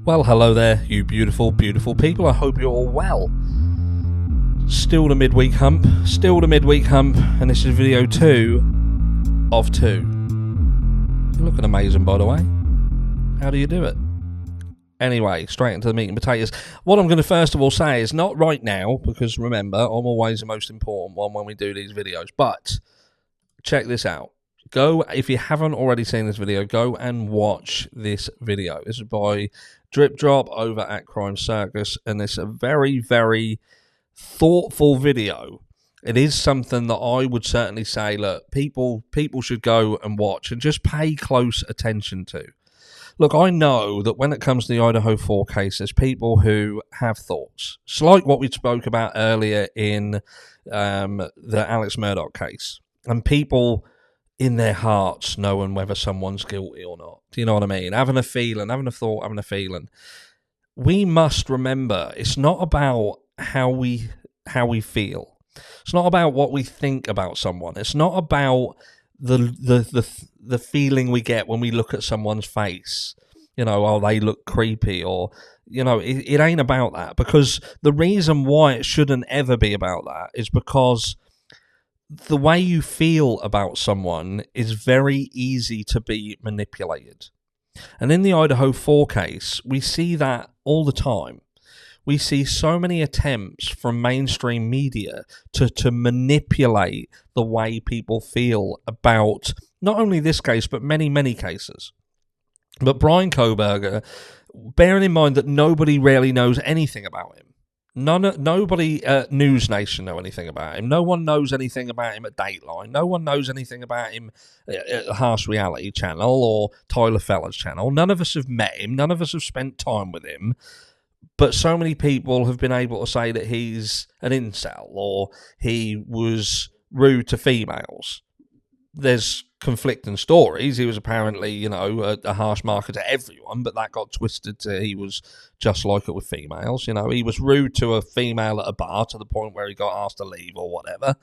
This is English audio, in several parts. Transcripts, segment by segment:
Well, hello there, you beautiful, beautiful people. I hope you're all well. Still the midweek hump, and this is video 2 of 2. You're looking amazing, by the way. How do you do it? Anyway, straight into the meat and potatoes. What I'm going to first of all say is not right now, because remember, I'm always the most important one when we do these videos, but check this out. Go, if you haven't already seen this video, go and watch this video. This is by Drip Drop over at Crime Circus, and it's a very, very thoughtful video. It is something that I would certainly say, look, people should go and watch and just pay close attention to. Look, I know that when it comes to the Idaho 4 case, there's people who have thoughts. It's like what we spoke about earlier in the Alex Murdaugh case, and people in their hearts knowing whether someone's guilty or not. Do you know what I mean? Having a feeling, having a thought, having a feeling. We must remember, it's not about how we feel. It's not about what we think about someone. It's not about the feeling we get when we look at someone's face. You know, oh, they look creepy, or, you know, it ain't about that. Because the reason why it shouldn't ever be about that is because the way you feel about someone is very easy to be manipulated. And in the Idaho 4 case, we see that all the time. We see so many attempts from mainstream media to manipulate the way people feel about not only this case, but many, many cases. But Bryan Kohberger, bearing in mind that nobody really knows anything about him, nobody at News Nation know anything about him. No one knows anything about him at Dateline. No one knows anything about him at the Harsh Reality channel or Tyler Feller's channel. None of us have met him. None of us have spent time with him. But so many people have been able to say that he's an incel or he was rude to females. There's conflicting stories. He was apparently, you know, a harsh marker to everyone, but that got twisted to he was just like it with females. You know, he was rude to a female at a bar to the point where he got asked to leave or whatever.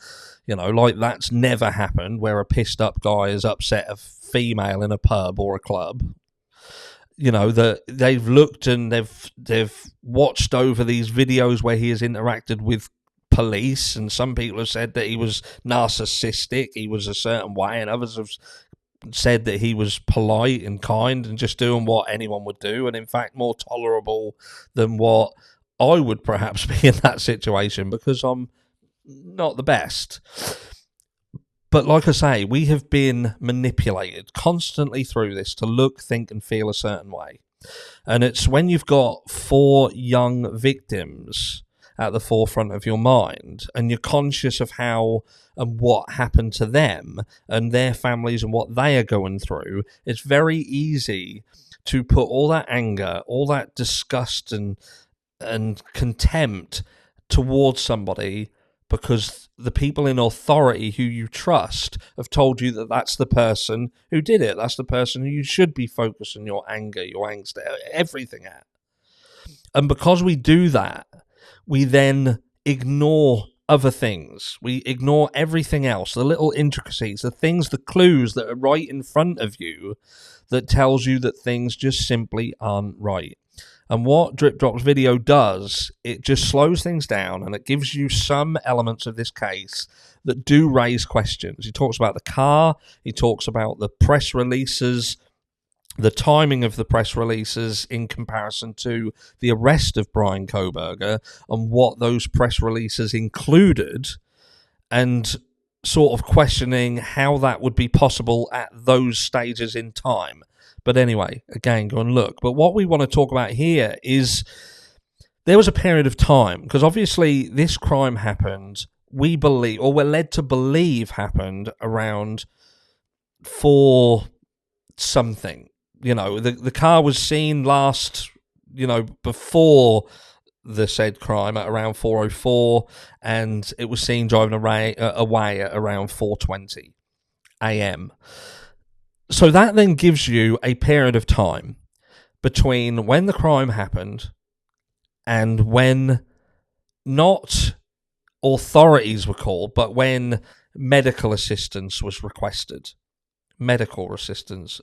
You know, like that's never happened, where a pissed up guy has upset a female in a pub or a club. You know, that they've looked and they've watched over these videos where he has interacted with police, and some people have said that he was narcissistic, he was a certain way, and others have said that he was polite and kind and just doing what anyone would do, and in fact more tolerable than what I would perhaps be in that situation, because I'm not the best. But like I say, we have been manipulated constantly through this to look, think, and feel a certain way. And it's when you've got 4 young victims at the forefront of your mind, and you're conscious of how and what happened to them and their families and what they are going through, it's very easy to put all that anger, all that disgust and contempt towards somebody because the people in authority who you trust have told you that that's the person who did it. That's the person who you should be focusing your anger, your angst, everything at. And because we do that, we then ignore other things. We ignore everything else, the little intricacies, the things, the clues that are right in front of you that tells you that things just simply aren't right. And what Drip Drop's video does, it just slows things down and it gives you some elements of this case that do raise questions. He talks about the car, he talks about the press releases, the timing of the press releases in comparison to the arrest of Bryan Kohberger and what those press releases included, and sort of questioning how that would be possible at those stages in time. But anyway, again, go and look. But what we want to talk about here is there was a period of time, because obviously this crime happened, we believe, or we're led to believe happened around 4 something. You know, the car was seen last, you know, before the said crime at around 4:04, and it was seen driving away at around 4:20 a.m. So that then gives you a period of time between when the crime happened and when not authorities were called, but when medical assistance was requested. Medical assistance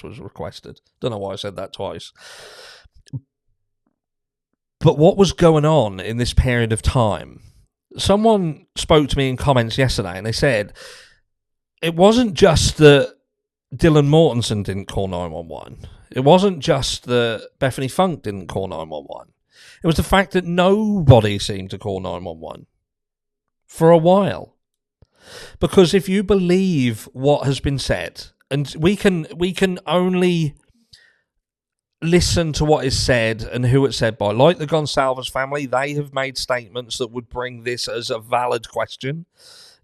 was requested. Don't know why I said that twice. But what was going on in this period of time? Someone spoke to me in comments yesterday and they said it wasn't just that Dylan Mortensen didn't call 911. It wasn't just that Bethany Funk didn't call 911. It was the fact that nobody seemed to call 911 for a while. Because if you believe what has been said, and we can only listen to what is said and who it's said by. Like the Gonsalves family, they have made statements that would bring this as a valid question.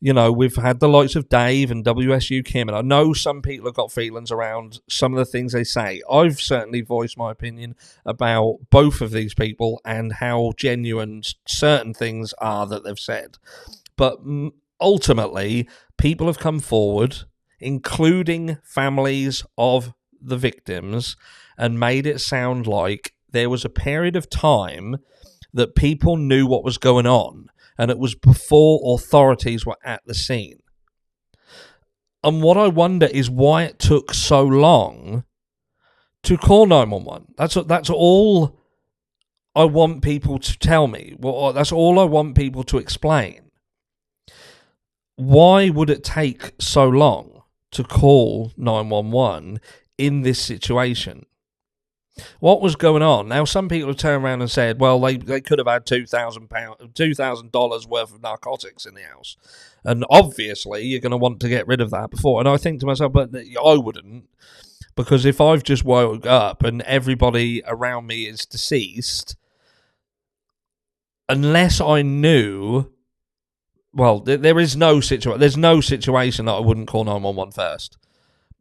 You know, we've had the likes of Dave and WSU Kim, and I know some people have got feelings around some of the things they say. I've certainly voiced my opinion about both of these people and how genuine certain things are that they've said. But ultimately, people have come forward, including families of the victims, and made it sound like there was a period of time that people knew what was going on, and it was before authorities were at the scene. And what I wonder is why it took so long to call 911. That's all I want people to tell me. Well, that's all I want people to explain. Why would it take so long to call 911 in this situation? What was going on? Now, some people have turned around and said, well, they could have had $2,000 worth of narcotics in the house. And obviously, you're going to want to get rid of that before. And I think to myself, but I wouldn't. Because if I've just woke up and everybody around me is deceased, unless I knew, well, there's no situation that I wouldn't call 911 first.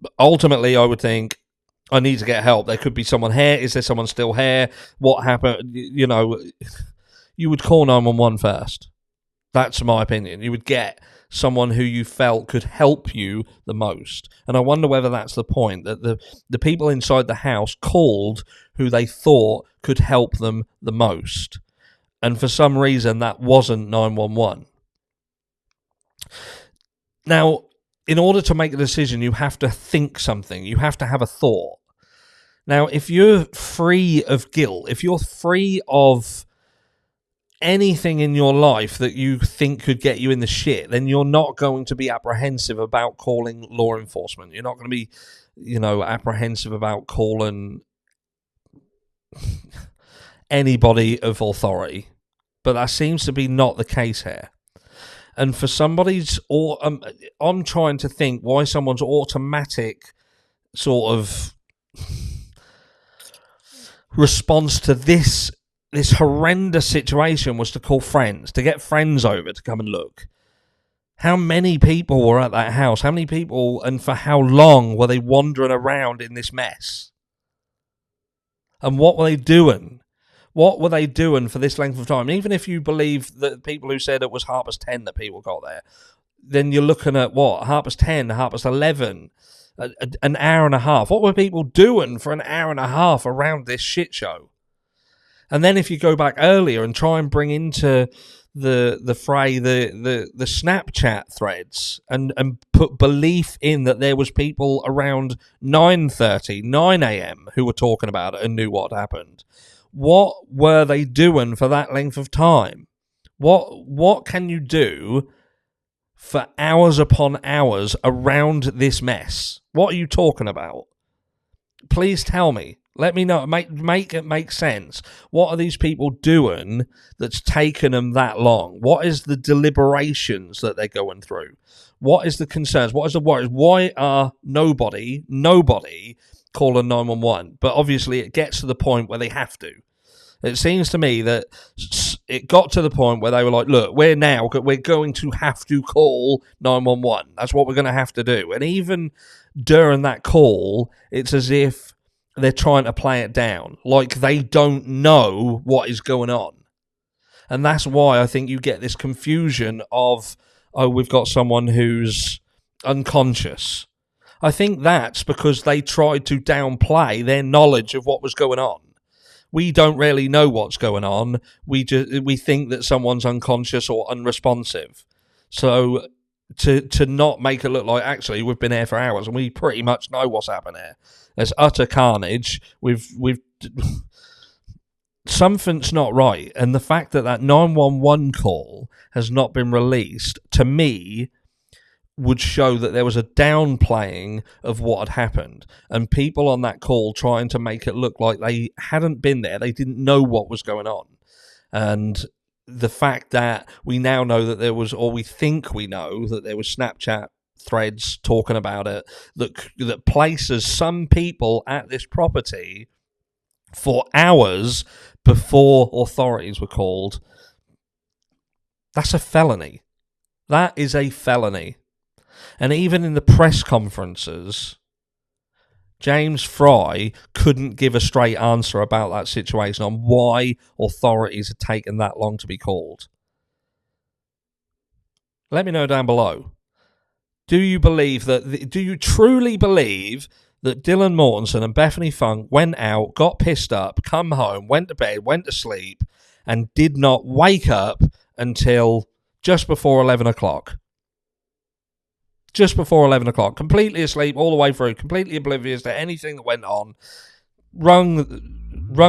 But ultimately, I would think, I need to get help. There could be someone here. Is there someone still here? What happened? You know, you would call 911 first. That's my opinion. You would get someone who you felt could help you the most. And I wonder whether that's the point, that the people inside the house called who they thought could help them the most. And for some reason, that wasn't 911. Now, in order to make a decision, you have to think something. You have to have a thought. Now, if you're free of guilt, if you're free of anything in your life that you think could get you in the shit, then you're not going to be apprehensive about calling law enforcement. You're not going to be, apprehensive about calling anybody of authority. But that seems to be not the case here. And for somebody's, I'm trying to think why someone's automatic sort of response to this horrendous situation was to call friends, to get friends over to come and look. How many people were at that house? How many people, and for how long were they wandering around in this mess? And what were they doing? What were they doing for this length of time? Even if you believe that people who said it was 10:30 that people got there, then you're looking at what? 10:30, 11:30, an hour and a half. What were people doing for an hour and a half around this shit show? And then if you go back earlier and try and bring into the fray the Snapchat threads and put belief in that there was people around 9:30, 9 a.m. who were talking about it and knew what happened. What were they doing for that length of time? What can you do for hours upon hours around this mess? What are you talking about? Please tell me. Let me know. Make it make sense. What are these people doing that's taken them that long? What is the deliberations that they're going through? What is the concerns? What is the worries? Why are nobody calling 911? But obviously it gets to the point where they have to. It seems to me that it got to the point where they were like, look, we're going to have to call 911. That's what we're going to have to do. And even during that call, it's as if they're trying to play it down, like they don't know what is going on. And that's why I think you get this confusion of, oh, we've got someone who's unconscious. I think that's because they tried to downplay their knowledge of what was going on. We don't really know what's going on. We think that someone's unconscious or unresponsive. So to not make it look like, actually, we've been here for hours and we pretty much know what's happened here. There's utter carnage. We've something's not right. And the fact that that 911 call has not been released, to me, would show that there was a downplaying of what had happened, and people on that call trying to make it look like they hadn't been there, they didn't know what was going on. And the fact that we now know that there was, or we think we know, that there was Snapchat threads talking about it, that places some people at this property for hours before authorities were called, that's a felony. That is a felony. And even in the press conferences, James Fry couldn't give a straight answer about that situation, on why authorities had taken that long to be called. Let me know down below. Do you truly believe that Dylan Mortensen and Bethany Funk went out, got pissed up, come home, went to bed, went to sleep, and did not wake up until just before 11 o'clock? Just before 11 o'clock, completely asleep all the way through, completely oblivious to anything that went on. Rung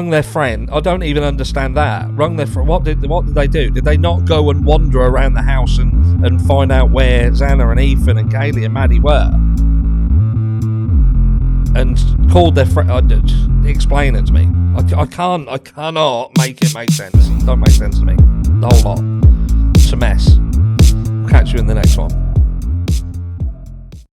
their friend. I don't even understand that. Rung their friend. What did they do? Did they not go and wander around the house and find out where Xana and Ethan and Kaylee and Maddie were? And called their friend. Explain it to me. I cannot make it make sense. It don't make sense to me. The whole lot. It's a mess. Catch you in the next one.